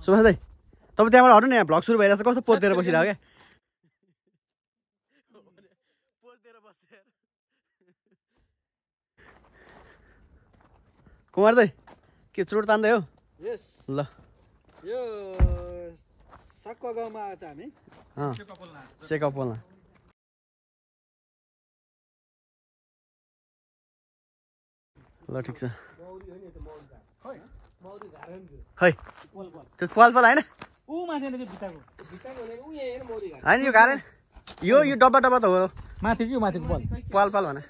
सुभाष दाइ तपाईँ त्यहाँबाट हट्नु नि यहाँ भ्लग सुरु भइरहेछ कस्तो पोतेर बसिरहेको क्या कुमार दाइ के चोट तान्दै हो ल यो सक्वा गाउँमा आएछ हामी सेका पोल्न ल ठिक छ खै त्यो पाल होइन होइन यो गाह्रो यो डब्बा डब्बा त हो माथि कि माथिको बल पाल पाल भने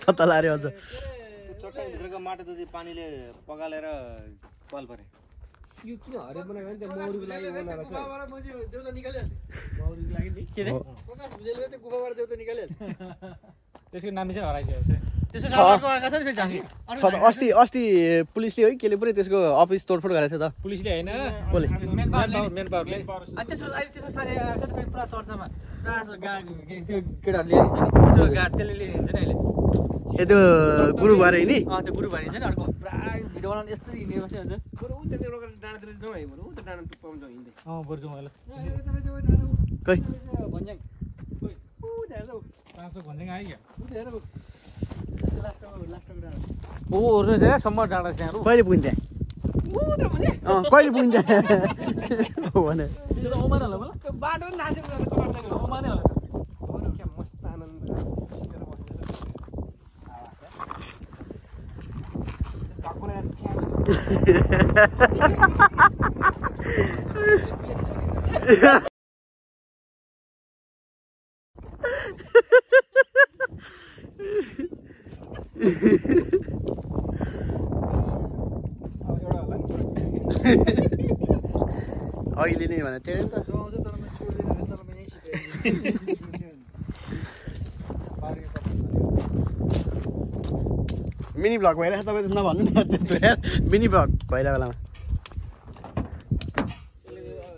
पत्ता लायो अझ चट्टानभित्रको माटो जति पानीले पगालेर पाल परे यो किन हरे बनायो भने मौरीको लागि बनाएको छ गुफाबाट मौरी देउता निकालिहाल्छ मौरीको लागि नि के रे प्रकाश भुजेलले चाहिँ गुफाबाट देउता निकालिहाल्छ त्यसको नाम चाहिँ हराइसकेको छ त्यसको अर्को आएको छ नि फेरि जान्छ अस्ति अस्ति पुलिसले है केले पुरै त्यसको अफिस तोडफोड गरेको थियो त पुलिसले हैन कोले मेन पावरले अनि त्यसको अहिले त्यसको सारे आएको छ फेरि पुरा चर्चामा पुरा गाड त्यो केटाहरूले लिन्छ नि त्यसको गाड त्यसले लिन्छ नि अहिले ए त्यो गुरु भएर नि त्यो गुरु भएर हुन्छ नि अर्को पुरा भिडियो बनाउनु यस्तै हिँड्ने बस्यो हुन्छ बरु उ त्यो रोकर डाँडातिर जाउँ है बरु उ त डाँडा टुप्पामा जाउँ हिँड्दै बरु जाउँ होला खै भन्ज्याङ उ त्यहाँ जाऊ 500 भन्ज्याङ आइग्यो उ त्यहाँ जाऊ लास्टको डाँडा ओ ओर्ने चाहिँ सम्म डाँडा चाहिँ कहिले पुग्छ उ त्यो भन्ने कहिले पुग्छ भने त्यो त ओमान होला त्यो बाटो पनि नाचेको गर्दा कमार्दै ओमानै होला क्या मस्त आनन्द बसेर अहिले नै भने त्यो नि त आउँछ तर म छोड्दिनँ तर म यहीँ सिधै मिनी भ्लग भइरहेछ तपाईँ त्यसमा भन्नु नि त्यस्तो यार मिनी भ्लग भइरहेको बेलामा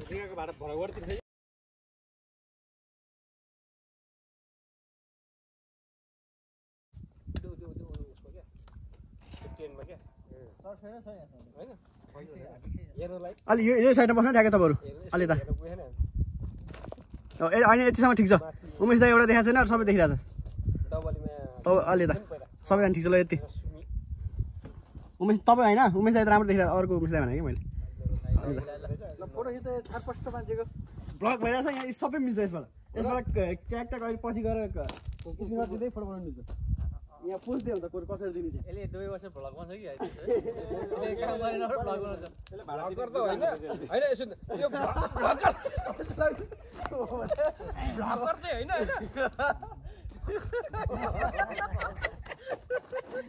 रिगाको भाडा भरगरतिर चाहिँ अलि यो साइडमा बस्नु ठ्याक्कै तपाईँहरू अलि त ए होइन यतिसम्म ठिक छ उमेश दाइ एउटा देखाएको छैन सबै देखिरहेको छ अलि त सबैजना ठिक छ ल यति उमेश तपाईँ होइन उमेश दाइ त राम्रो देखिरहेको अर्को उमेश दाइ भने कि मैले फोटो खिच्दा छाटपस्ट मान्छेको भ्लग भइरहेछ यहाँ सबै मिल्छ यसबाट ट्याक ट्याक अहिले पछि गएर स्क्रिनसट दिँदै फोटो बनाउनु मिल्छ यहाँ पुछ्दै हुन्छ कसरी दिने चाहिँ यसले 2 वर्ष भ्लग बनाउँछ कि यसले काम गरेन भ्लग बनाउँछ भ्लगर त होइन होइन यसो यो भ्लगर चाहिँ होइन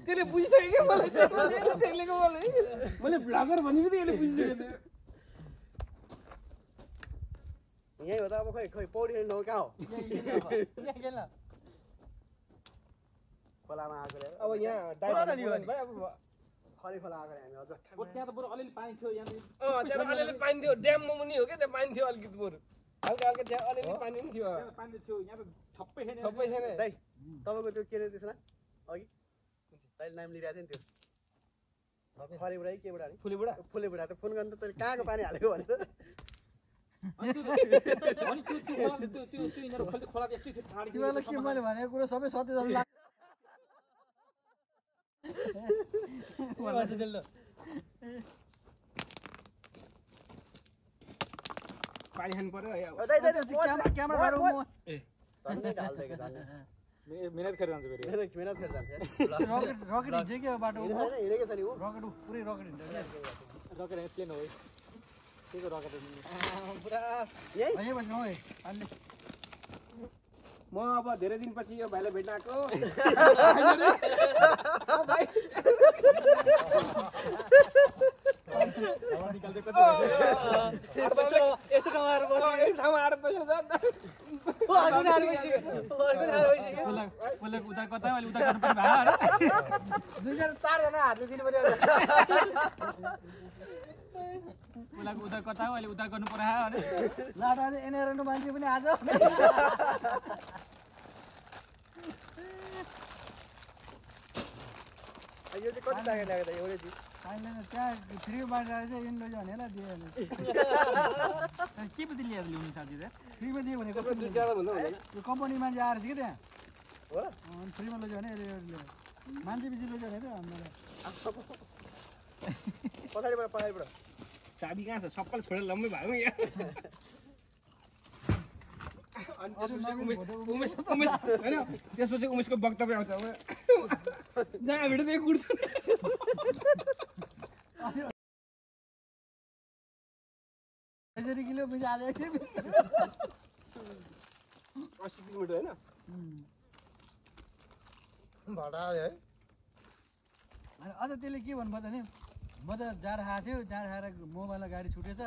त्यसले बुझिसक्यो क्या मलाई मैले भ्लगर भने पनि यसले बुझिसक्यो यही हो त अब खै पौडी खेल्नु हो कहाँ हो खोलामा आएको अब यहाँ डाइभर भाइ अब खली खोला आएको हामी अझ त्यहाँ त बरु अलिअलि पानी थियो यहाँ त्यहाँ अलिअलि पानी थियो ड्याममा पनि हो क्या त्यहाँ पानी थियो अलिकति बरु हल्का हल्का त्यहाँ अलिअलि पानी पनि थियो पानी थियो यहाँ त ठप्पै छैन दाइ तपाईँको त्यो के अरे त्यसमा अघि तैँले नाम लिइरहेको थियो नि त्यो खरीबाट कि केबाट फुलेबाट त फोन गर्नु त तैँले कहाँको पानी हालेको भनेर तिमीहरूलाई के मैले भनेको कुरो सबै सत्य लाग्छ पानी खानु पर्यो मेहनत गरेर जान्छ फेरि रकेट हिँड्छ क्या बाटो रकेट पुरै रकेट हिँड्छ रकेट प्लेन हो त्यहीको रकेट पुरा यही बस्नु है अहिले म अब धेरै दिनपछि यो भाइलाई भेट्न आएको यस्तो ठाउँमा आएर बस्यो दुईजना 4 जना हातले दिनु पर्यो पहिलाको उद्धार कता हो अहिले उद्धार गर्नु पर्यो भने लाटा एनआरएनको मान्छे पनि आज यो चाहिँ कति लाग्यो त एउटै चिज होइन त्यहाँ फ्री बाँडेर चाहिँ यिन लैजाऊ भने दियो भने के पो लिएर ल्याउनु साथी त फ्रीमा दियो भने यो कम्पनी मान्छे आएर थियो कि त्यहाँ हो फ्रीमा लैजाऊ भने मान्छे पछि लैजाऊ भने त हामीलाई पछाडिबाट चाबी कहाँ छ सबैले छोडेर लम्बै भयो यहाँ अनि उमेश होइन त्यसपछि उमेशको वक्तव्य आउँछ जहाँ भेट्यो त्यही कुर्छ यसरी किलो पछि आज 80 किलोमिटर होइन भाडा है अझ त्यसले के भन्नु पर्दा नि म त जाड खाएको थियो जाड खाएर मोबाइलमा गाडी छुटेछ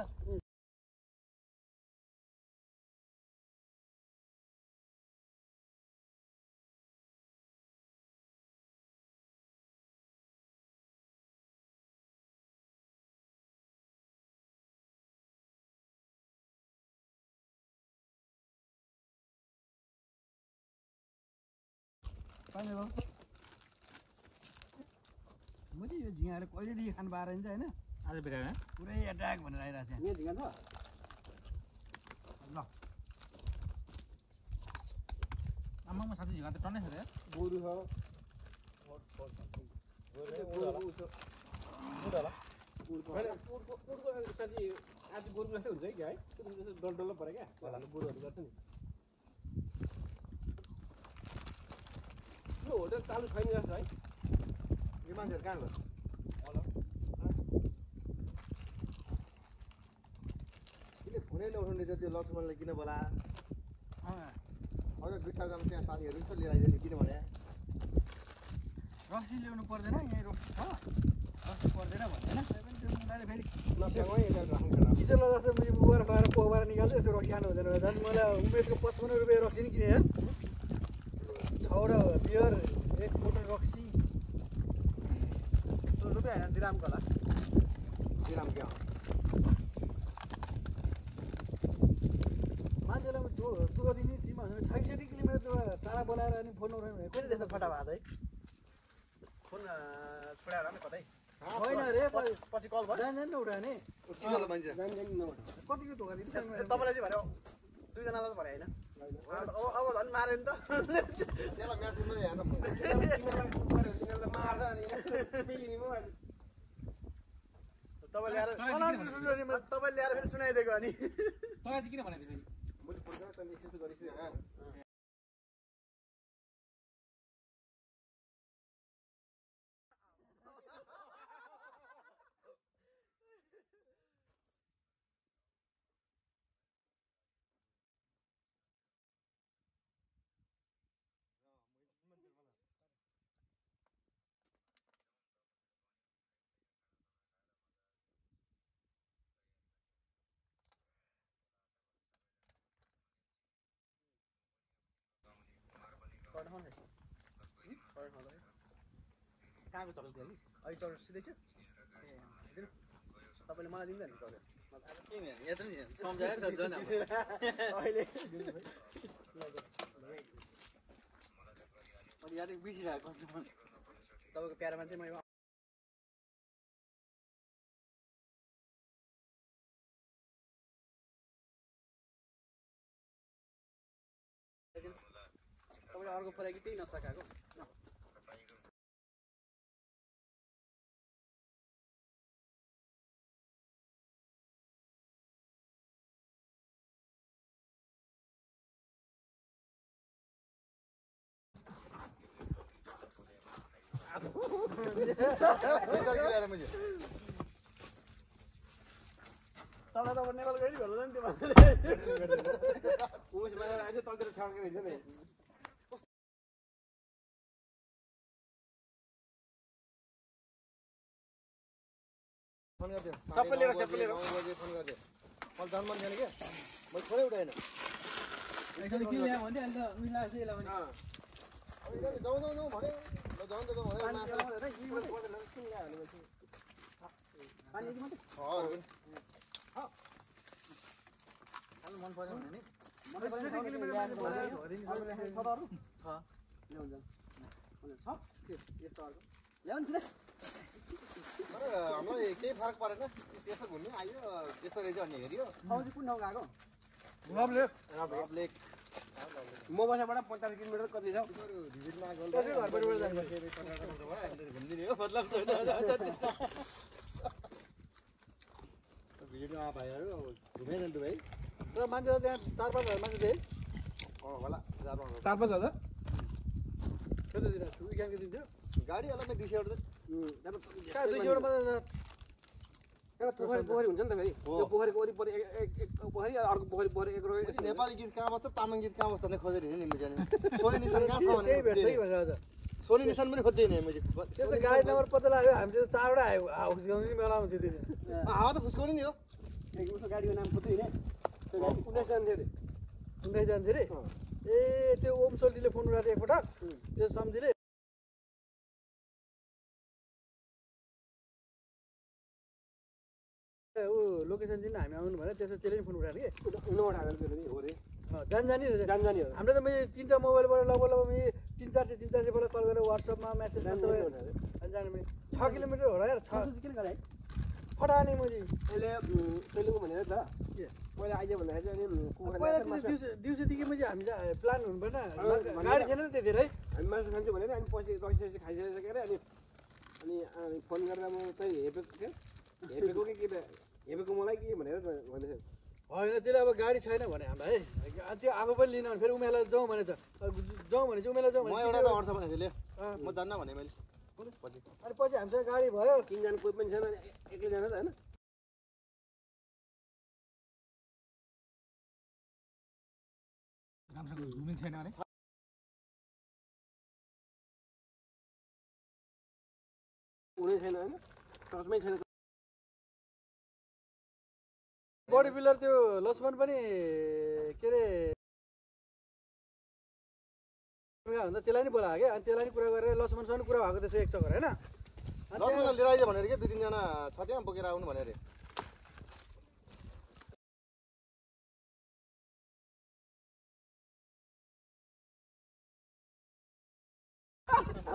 म चाहिँ यो झिँगाहरू कहिलेदेखि खानु पाएर हुन्छ होइन आज बेकार पुरै एट्याक भनेर आइरहेको छ यहाँ झिङ्गा छ ल आमामा साथी झिँगा त टन्नै छ रे गोरु छ साथी आज गोरु जस्तै हुन्छ है क्या है डल्लो डल्लो पऱ्यो क्या गोरुहरू गर्छ नि यो होटल चालु छैन जस्तो है यो मान्छेहरू कहाँ गयो किन फोनै नउठाउने त्यो लक्ष्मणले किन बोला अझ बिट्टा जानु त्यहाँ साथीहरू यसो लिएर आइदियो किन भने रक्सी ल्याउनु पर्दैन यहीँ रक्सी छ रक्सी पर्दैन भन्दैन फेरि किचनमा जस्तो मैले उबाट बाहिर पोबाट निकाल्छु यसो रक्सी खानु हुँदैन झन् मलाई उमेशको 55 रुपियाँ रक्सी नि किने 6वटा बियर 1 बोतल रक्सी रुपियाँ होइन दिरामको होला दिराम क्या मान्छेलाई दुःख दिने सीमा 66 किलोमिटर टाढा बोलाएर अनि फोन उठाउनु भने कति त्यस्तो फटा भएको है फोन छोडाएर नि कतै होइन रे पछि कल भयो जान न उठाउने कतिको धोका दिन्छ तपाईँलाई चाहिँ भन्यो दुईजनालाई त भने होइन अब झन् माऱ्यो नि त त्यसलाई म्यासेजमा हेर्न तपाईँ ल्याएर फेरि सुनाइदिएको अनि तँलाई चाहिँ किन भनेको फेरि मैले फोन गरेँ तैँले यस्तो गरिस् कहाँको चल्छ अहिले अहिले चल्छ सिधै छ तपाईँले मलाई दिँदैन नि चल्यो अहिले तपाईँको प्यारो मान्छे म तपाईँले अर्को पऱ्यो कि त्यही नसकाएको तपाईँ त नेपाल गइरहनु होला नि त्यो उमेश मान्छे आज तलतिर छड्केर हिँड्छ नि सबै लिएर फोन गरिदियो मैले जन्म थिएन क्या मैले फोनै उठाएन किन ल्यायो भने अन्त मिलाएको यसलाई भने जाउँ जाउँ जाउँ भने जाउँ त जाउँ भने पानी खानु मन पर्यो भने नि हामीलाई केही फरक परेन त्यसो घुम्नु आयो त्यसो रहेछ भन्ने हेऱ्यो ठाउँ चाहिँ कुन ठाउँ गएको लेक म बसाबाट 50 किलोमिटर कति छ घुम्दिने हो मतलब भिडियोमा भाइहरू घुमे नि त भाइ तर मान्छे त्यहाँ 4-5 हजार मान्छे थिए होला 4-5 हजार कति दिन विज्ञानको दिन्थ्यो गाडी अलग्गै 200 एउटा कहाँ 200 एउटा मात्रै पोखरी हुन्छ नि त फेरि त्यो पोखरीको वरिपरि एक पोखरी अर्को पोखरी परि एक रोय नेपाली गीत कहाँ बस्छ तामाङ गीत कहाँ बस्छ खोजेर हिँड्ने मैले जाने सोली निशान कहाँ छ भने त्यही भेट्छ कि भनेर आज सोली निशान पनि खोज्दैन मैले त्यसो गाडी नम्बर पत्ता लाग्यो हामी चाहिँ 4 वटा हाउस गाउँ नि बेला आउँथ्यो त्यो हावा त फुस्काउने नि हो उसको गाडीको नाम पत्रै होइन त्यो गाडी 19 जान्थ्यो अरे 19 जान्थ्यो रे ए त्यो ओम सोल्टीले फोन उठाएको थियो एकपटक त्यो सम्झिले ऊ लोकेसन दिन हामी आउनु भनेर त्यसो त्यसले नि फोन उठाएको कि उनीबाट हालेर त्यो नि हो रे जानी रहेछ जानी हो हाम्रो त मैले 3टा मोबाइलबाट लगभग मैले 300-400 बेला कल गरेर व्हाट्सएपमा मेसेज जाने मैले 6 किलोमिटर हो र यार 6 किन गरे फटाने मैले अहिले पहिलेको भनेर त पहिला आइज भन्दाखेरि चाहिँ अनि पहिला दिउँसोदेखि मैले हामी प्लान हुनु पर्न गाडी थिएन नि त्यतिखेर है हामी मासु खान्छु भनेर अनि पछि रक्सी खाइसकेर अनि फोन गरेर म चाहिँ हेपेको कि हेपेको मलाई के भनेर भन्दैछ होइन त्यसले अब गाडी छैन भने हामीलाई त्यो आफू पनि लिन फेरि उमेरलाई जाउँ भनेछ जाउँ भनेपछि उमेरलाई जाउँ म एउटा त अड्छ भनेको ले म जान्न भने मैले पछि अनि पछि हामीसँग गाडी भयो 3 जना कोही पनि छैन एक्लै जान त हैन राम्रोसँग घुमिन्छ छैन अरे उनी छैन हैन टचमै छैन बडी बिल्डर त्यो लक्ष्मण पनि के अरे भन्दा त्यसलाई नि बोलायो क्या अनि त्यसलाई नि कुरा गरेर लक्ष्मणसँग कुरा भएको त्यसो एक चक्कर होइन लक्ष्मणलाई लिएर आइज भनेर के 2-3 जना छ त्यहाँ बोकेर आउनु भनेर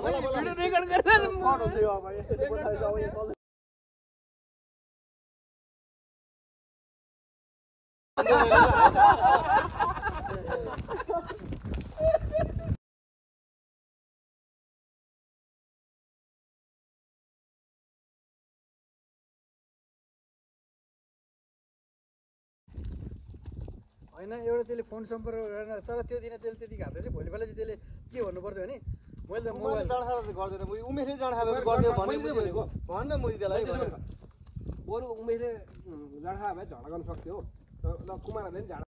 भिडियो रेकर्ड गरेर होइन एउटा त्यसले फोन सम्पर्क गरेन तर त्यो दिन त्यसले त्यति घाँदा चाहिँ भोलिपल्ट चाहिँ त्यसले के भन्नु पर्थ्यो भने मैले त मोबाइल जाँडा गर्दैन उमेशले जाँडा गर्ने भनेको भन्न मैले त्यसलाई बरु उमेशले लड्खा भए झगडा गर्न सक्थ्यो ल कुमारहरूले पनि झगडा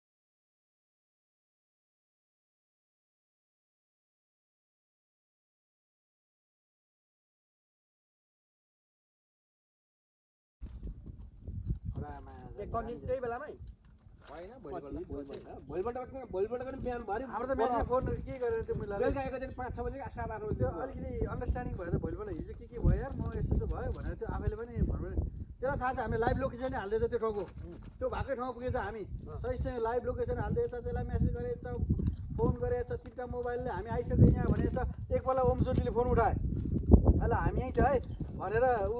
त्यही बेलामै होइन भोलिपल्ट पनि बिहान भरि हाम्रो त म्यासेज फोन के गरेर त्यो मैले बेलुका आएको चाहिँ 5-6 बजे 7-8 बजे त्यो अलिकति अन्डरस्ट्यान्डिङ भयो त भोलिपल्ट हिजो के भयो यार म यस्तो भयो भनेर त्यो आफैले पनि भन्नु त्यसलाई थाहा छ हामीले लाइभ लोकेसन नै हाल्दैछ त्यो ठाउँको त्यो भएकै ठाउँमा पुगेछ हामी सही लाइभ लोकेसन हाल्दैछ त्यसलाई मेसेज गरेछ फोन गरेछ 3टा मोबाइलले हामी आइसक्यो यहाँ भनेछ एकपल्ट ओम सोटीले फोन उठाए अहिले हामी यहीँ छ है भनेर ऊ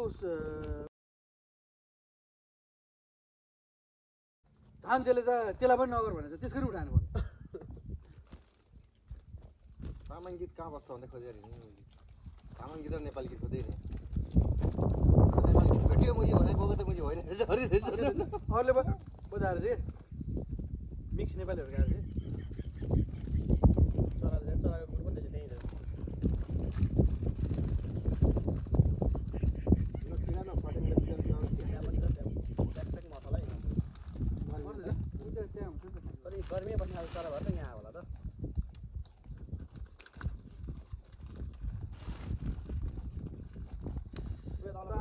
धान त्यसले त त्यसलाई पनि नगर भनेछ त्यसको नि उठाएन फोन तामाङ गीत कहाँ बस्छ भन्दै खोजेर हिँड्ने तामाङ गीत र नेपाली गीत खोज्दै हिँड्ने नेपाली गीत भेट्यो मुजी भनेको गएको त मुजी होइन रहेछ अरूले बजाएर चाहिँ मिक्स नेपालीहरू गाएर चाहिँ चराको गुड पनि रहेछ त्यहीँ गर्मी बस्ने खालको चरा भएर त यहाँ होला त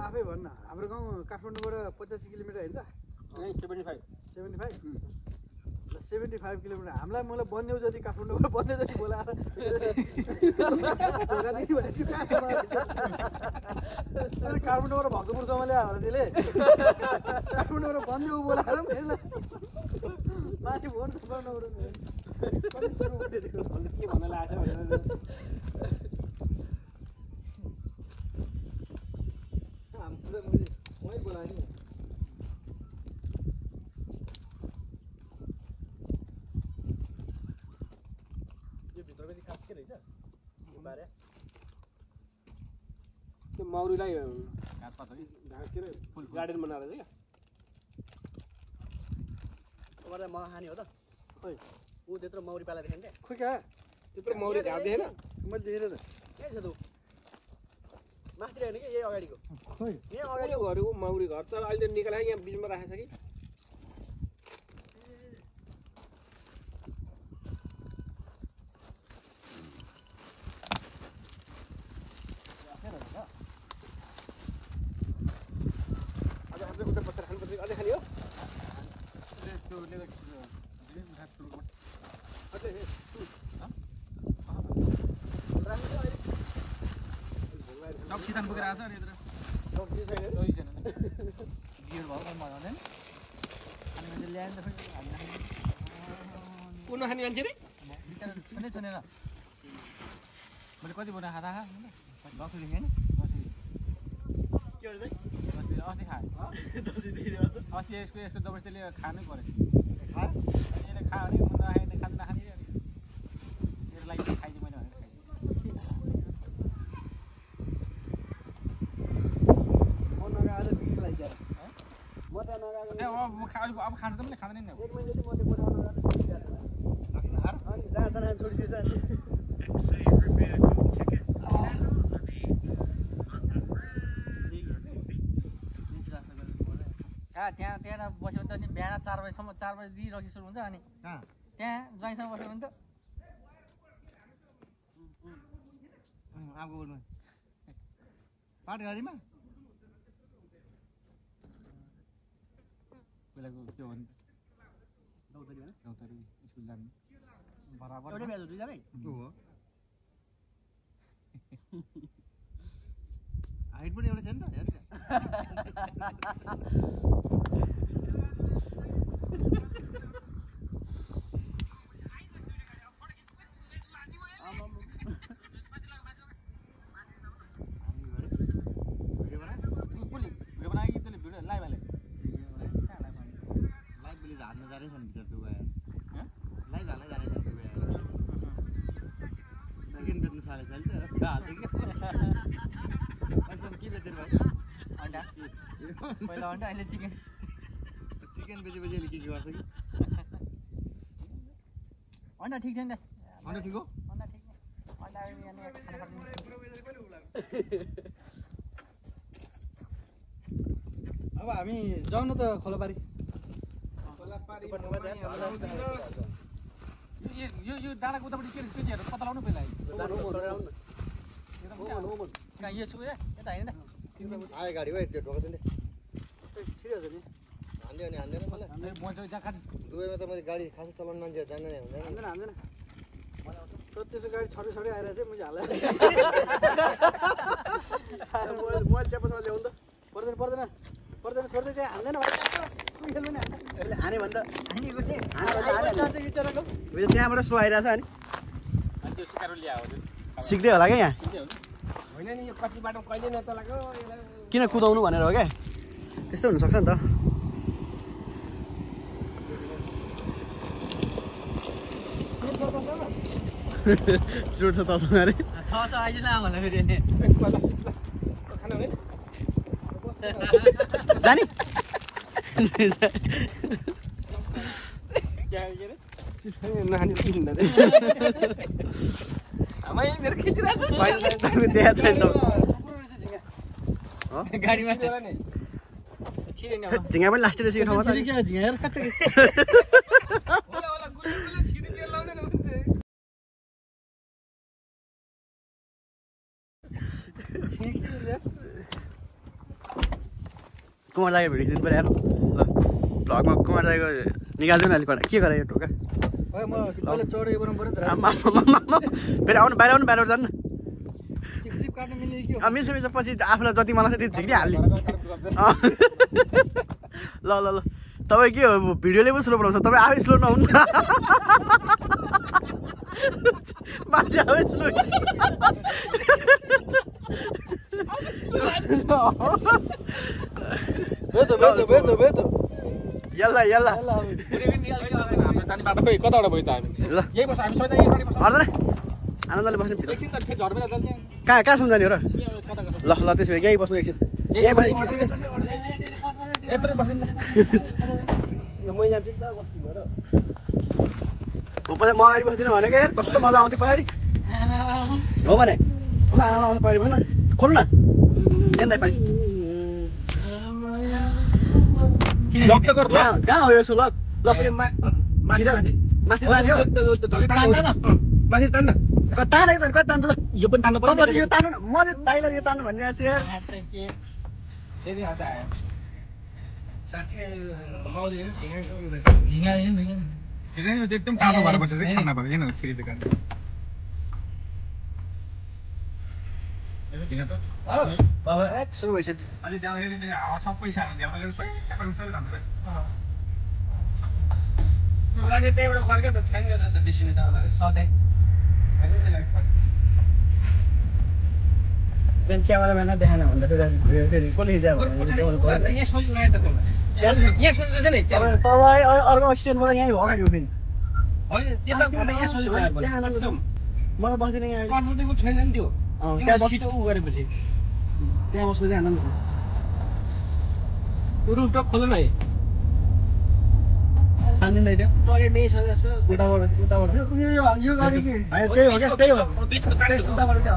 आफै भन्न हाम्रो गाउँ काठमाडौँबाट 85 किलोमिटर होइन त 75 75 ल 75 किलोमिटर हामीलाई मलाई बन्देउ जति काठमाडौँबाट बन्देउ जति बोलाएर काठमाडौँबाट भक्तपुरसम्म ल्यायो होला त्यसले काठमाडौँबाट बन्देउ बोलाएर माथि भोट के भन्न लाग्छ भनेर मै बोलाएँ नि त्यो मौरीलाई के अरे गार्डन बनाएर चाहिँ क्या मह खाने हो त खोइ ऊ त्यत्रो मौरी पाला देखेँ क्या खोइ कहाँ त्यत्रो मौरी घाट देखेन मैले देखेर त के छ तँ माथि रहेन कि यही अगाडिको खोइ यही अगाडि घर हो मौरी घर तर अहिले निकालेर यहाँ बिचमा राखेको छ कि अझै खाने हो सितान पुगेर आएको छ अनि को नखाने मान्छे रे छैन मैले कति बोरा खाँदा दसैँ देखेँ के भन्छ अस्ति खाएँ अस्ति यसको यस्तो जबरजस्तीले खानै पऱ्यो खा यसले खायो भने म नखाने खानु नखाने मेरो लागि खाइदिएँ मैले भनेर म नगएर बिक्री लाग्यो म त्यहाँ नगएको अब खान्छ त पनि खाँदैन नि एक महिना चाहिँ म त्यो कोठामा नगएर अनि जहाँ साना छोडिसकेछ अनि त्यहाँ बस्यो भने त नि बिहान 4 बजीसम्म 4 बजीदेखि रकी सुरु हुन्छ अनि त्यहाँ ज्वाइँसँग बस्यो भने त आगो बोल्नु पाठ गाडीमा पहिलाको त्यो भने दौतरी स्कुल जानु बराबर एउटै ब्याज हो दुईजनै हो हाइट पनि एउटै छ नि त हेर पहिला अन्डा अहिले चिकन बेचेपछि अहिले के गर्छ कि अन्डा ठिक छैन अन्डा ठिक हो अन्डा ठिक अन्डा खाना अब हामी जाउँ न त खोलापारी यो डाँडाको उतापट्टि के केटीहरू पत्ता लगाउनु पहिला यसो यता होइन आयो गाडी भाइ त्यो ढोका नि छिरिहाल्छ नि हान्दियो भने हान्दैन मलाई दुबईमा त मैले गाडी खासै चलाउनु मान्छे जान्दैन हुँदैन हान्दैन हान्दैन त्यसो गाडी छडी छडी आइरहेको चाहिँ मैले मोबाइल च्यापसमा ल्याउनु त पर्दैन पर्दैन पर्दैन छोड्दै त्यहाँ हान्दैन हाने भन्दा त्यहाँबाट सो आइरहेछ अनि त्यो सिकारो ल्यायो सिक्दै होला क्या यहाँ होइन नि यो कच्ची बाटो कहिले नचलाएको किन कुदाउनु भनेर हो क्या त्यस्तो हुनसक्छ नि त चोट छ तसँग अरे छ अहिले न होला फेरि जाने नानी किन्दा मेरो खिचिरहेको गाडीमा झिङ्गा पनि लास्टै रहेछ यो ठाउँमा कुमार लाग्यो भिडियो दिनु पऱ्यो यार ल भ्लगमा कुमार लागेको निकाल्दैन अलिक कडा के गरे यो टोका है म पहिला चढेको बनाउनु पर्यो नि त फेरि आउनु बाहिर जानु न त्यो क्लिप काट्न मिल्ने के हो मिल्छ पछि आफूलाई जति मलाई त्यति झिक्रिहाल्ने ल ल ल तपाईँ के हो भिडियोले पो स्लो बनाउँछ तपाईँ आफै स्लो नहुनु मान्छे आफै स्लो बेतो यल्ला हाम्रो जाने बाटो खोइ कताबाट भयो त हामी ल यही बस्छ हामी सबै यहीँबाट बस्छ पर्दैन आनन्दले बस्ने एकछिन त फेरि झर्दैन चल्छ कहाँसम्म जाने हो र कता कता ल त्यसो भए यहीँ बस्नु एकछिन यहीँबाट बस्दैन मै जान्छु नि त बस्नु भएर म अगाडि बस्दिनँ भनेको यार कस्तो मजा आउँथ्यो पछाडि हो भने आउनु पऱ्यो भन खोल्नु न जाँदै पारि कहाँ हो यो यसो ल माथि जाने हो माथि तान्न तानेको कति तान्छ यो पनि तान्नु पर्यो यो तान्नु म चाहिँ दाइलाई यो तान्नु भनिरहेको छु यार एकदम टाढो भएर बसेर चाहिँ खाना पर्यो किन फेरि दोकान बाबा सुरु भइसक्यो अलि जाँदाखेरि सबै सानो त्यहीबाट फर्क्यो त क्यामेराम्यान देखाएन भन्दा फेरि कसले खिचायो तपाईँ अर्को स्ट्यान्डबाट यहीँ अगाडि उभिनु मलाई बस्दिनँ यहाँ छैन नि त्यो त्यहाँ छिटो उ गरेपछि त्यहाँ बस्नु चाहिँ आनन्द छ रुफटप खोल्नु न है तानिँदै थियो टोयलेट नै छ जस्तो उताबाट यो गाडी के त्यही हो क्या त्यही हो उताबाट क्या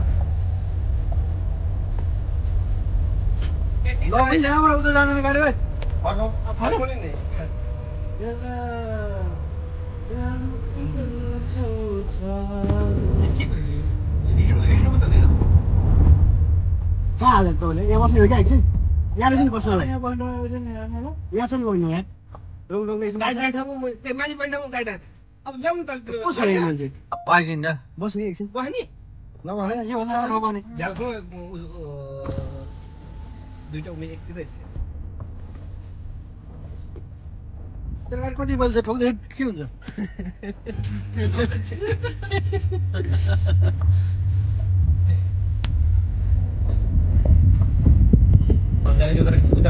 यहाँबाट उता जाँदैन गाडी भाइ फर्काउने नि कहाँ हाल्यो तपाईँले यहाँ बस्ने हो क्या एकछिन यहाँ रहेछ नि बस्नलाई यहाँ छ नि बस्नु यहाँ रोक्नु एकछिन गाडी ठाउँमा माथि पनि ठाउँमा गाडी अब जाउँ त को छ यहाँ मान्छे पाइकिन्छ बस्ने एकछिन बस्ने नभने योभन्दा नबस्ने झ्यालको दुईटा उमेर एकतिरै छ त्यो गाडी कति बल्छ ठोक्दै के हुन्छ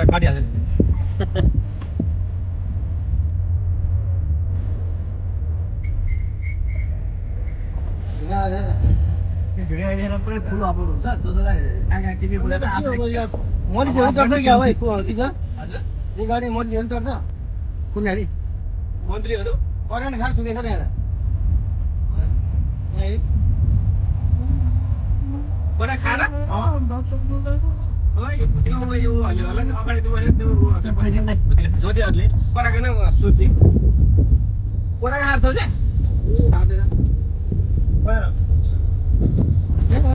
काटिहाल्छ भिडियो आइदिएर पुरै फुल अपलोड हुन्छ आँखा टिभी बोलेर मधेसहरू चढ्छ क्या भाइ के छ यो गाडी मधेसहरू चढ्छ कुन गाडी मन्त्रीहरू करेन्ट खान सुनेको त्यहाँ बडा खाएर यो अगाडि ज्योतिहरूले पराएको नै सोध्ने पराएको खाएर छ